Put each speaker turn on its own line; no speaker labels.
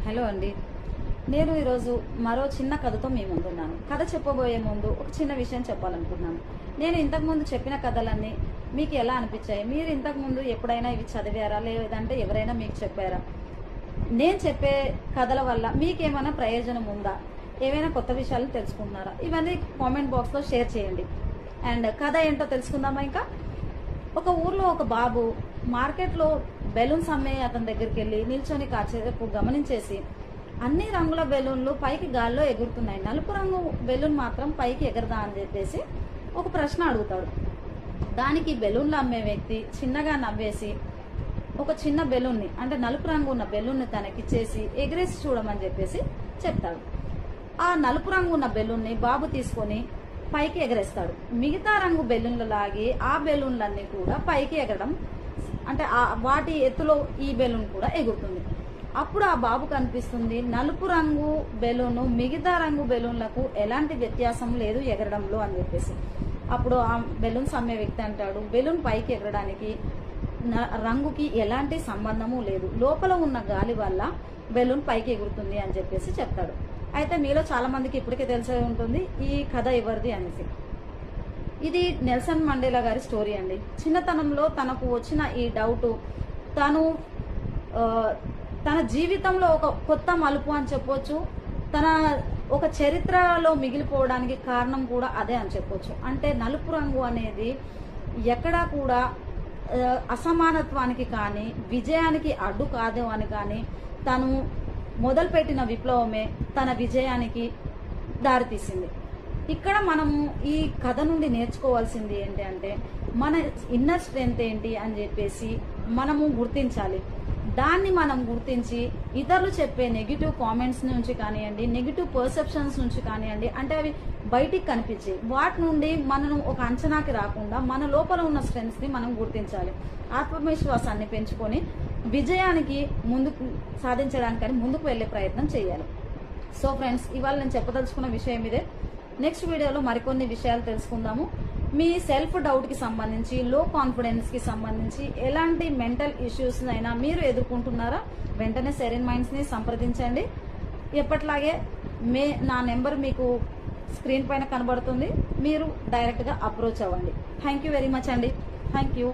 Hello అండి. నేను ఈరోజు మరో చిన్న కథతో మీ ముందున్నాను. కథ చెప్పబోయే ముందు ఒక చిన్న విషయం చెప్పాలనుకుంటున్నాను. నేను ఇంతకుముందు చెప్పిన కథలన్నీ మీకు ఎలా అనిపించాయి? మీరు ఇంతకుముందు ఎప్పుడైనా ఇవి చదివారా, లేదంటే ఎవరైనా మీకు చెప్పారా? నేను చెప్పే కథల వల్ల మీకేమైనా ప్రయోజనం ఉందా? ఏమైనా కొత్త విషయాలు తెలుసుకుంటున్నారా? ఇవన్నీ కామెంట్ బాక్స్లో షేర్ చేయండి. అండ్ కథ ఏంటో తెలుసుకుందామా? ఇంకా ఒక ఊర్లో ఒక బాబు మార్కెట్లో బెలూన్స్ అమ్మే అతని దగ్గరికి వెళ్ళి నిల్చొని కాసేపు గమనించేసి అన్ని రంగుల బెలూన్లు పైకి గాల్లో ఎగురుతున్నాయి, నలుపు రంగు బెలూన్ మాత్రం పైకి ఎగరదా అని చెప్పేసి ఒక ప్రశ్న అడుగుతాడు. దానికి బెలూన్లు అమ్మే వ్యక్తి చిన్నగా నవ్వేసి ఒక చిన్న బెలూన్ని, అంటే నలుపు రంగు ఉన్న బెలూన్ని తనకిచ్చేసి ఎగిరేసి చూడమని చెప్పేసి చెప్తాడు. ఆ నలుపు రంగు ఉన్న బెలూన్ని బాబు తీసుకొని పైకి ఎగరేస్తాడు. మిగతా రంగు బెలూన్లు లాగి ఆ బెలూన్లన్నీ కూడా పైకి ఎగరడం, అంటే వాటి ఎత్తులో ఈ బెలూన్ కూడా ఎగురుతుంది. అప్పుడు ఆ బాబు కనిపిస్తుంది, నలుపు రంగు బెలూను మిగతా రంగు బెలూన్లకు ఎలాంటి వ్యత్యాసం లేదు ఎగరడంలో అని చెప్పేసి. అప్పుడు ఆ బెలూన్స్ అమ్మే వ్యక్తి అంటాడు, బెలూన్ పైకి ఎగరడానికి రంగుకి ఎలాంటి సంబంధము లేదు, లోపల ఉన్న గాలి వల్ల బెలూన్ పైకి ఎగురుతుంది అని చెప్పేసి చెప్తాడు. అయితే మీలో చాలా మందికి ఇప్పటికే తెలిసే ఉంటుంది ఈ కథ ఎవరిది అనేసి. ఇది నెల్సన్ మండేలా గారి స్టోరీ అండి. చిన్నతనంలో తనకు వచ్చిన ఈ డౌట్ తన జీవితంలో ఒక కొత్త మలుపు అని చెప్పొచ్చు, తన ఒక చరిత్రలో మిగిలిపోవడానికి కారణం కూడా అదే అని చెప్పొచ్చు. అంటే నలుపు రంగు అనేది ఎక్కడా కూడా అసమానత్వానికి కానీ విజయానికి అడ్డు కాదు అని కానీ, తను మొదలుపెట్టిన విప్లవమే తన విజయానికి దారితీసింది. ఇక్కడ మనము ఈ కథ నుండి నేర్చుకోవాల్సింది ఏంటి అంటే, మన ఇన్నర్ స్ట్రెంగ్త్ ఏంటి అని చెప్పేసి మనము గుర్తించాలి. దాన్ని మనం గుర్తించి ఇతరులు చెప్పే నెగిటివ్ కామెంట్స్ నుంచి కానివ్వండి, నెగిటివ్ పర్సెప్షన్స్ నుంచి కానివ్వండి, అంటే అవి బయటికి కనిపించి వాటి నుండి మనం ఒక అంచనాకి రాకుండా మన లోపల ఉన్న స్ట్రెంగ్త్స్ని మనం గుర్తించాలి. ఆత్మవిశ్వాసాన్ని పెంచుకొని విజయానికి ముందుకు సాధించడానికని ముందుకు వెళ్ళే ప్రయత్నం చేయాలి. సో ఫ్రెండ్స్, ఇవాళ నేను చెప్పదలుచుకున్న విషయం ఇదే. నెక్స్ట్ వీడియోలో మరికొన్ని విషయాలు తెలుసుకుందాము. మీ సెల్ఫ్ డౌట్కి సంబంధించి, లో కాన్ఫిడెన్స్కి సంబంధించి ఎలాంటి మెంటల్ ఇష్యూస్ అయినా మీరు ఎదుర్కొంటున్నారా, వెంటనే సెరెన్ మైండ్స్ని సంప్రదించండి. ఎప్పట్లాగే నా నెంబర్ మీకు స్క్రీన్ పైన కనబడుతుంది, మీరు డైరెక్ట్గా అప్రోచ్ అవ్వండి. థ్యాంక్ యూ వెరీ మచ్ అండి. Thank you.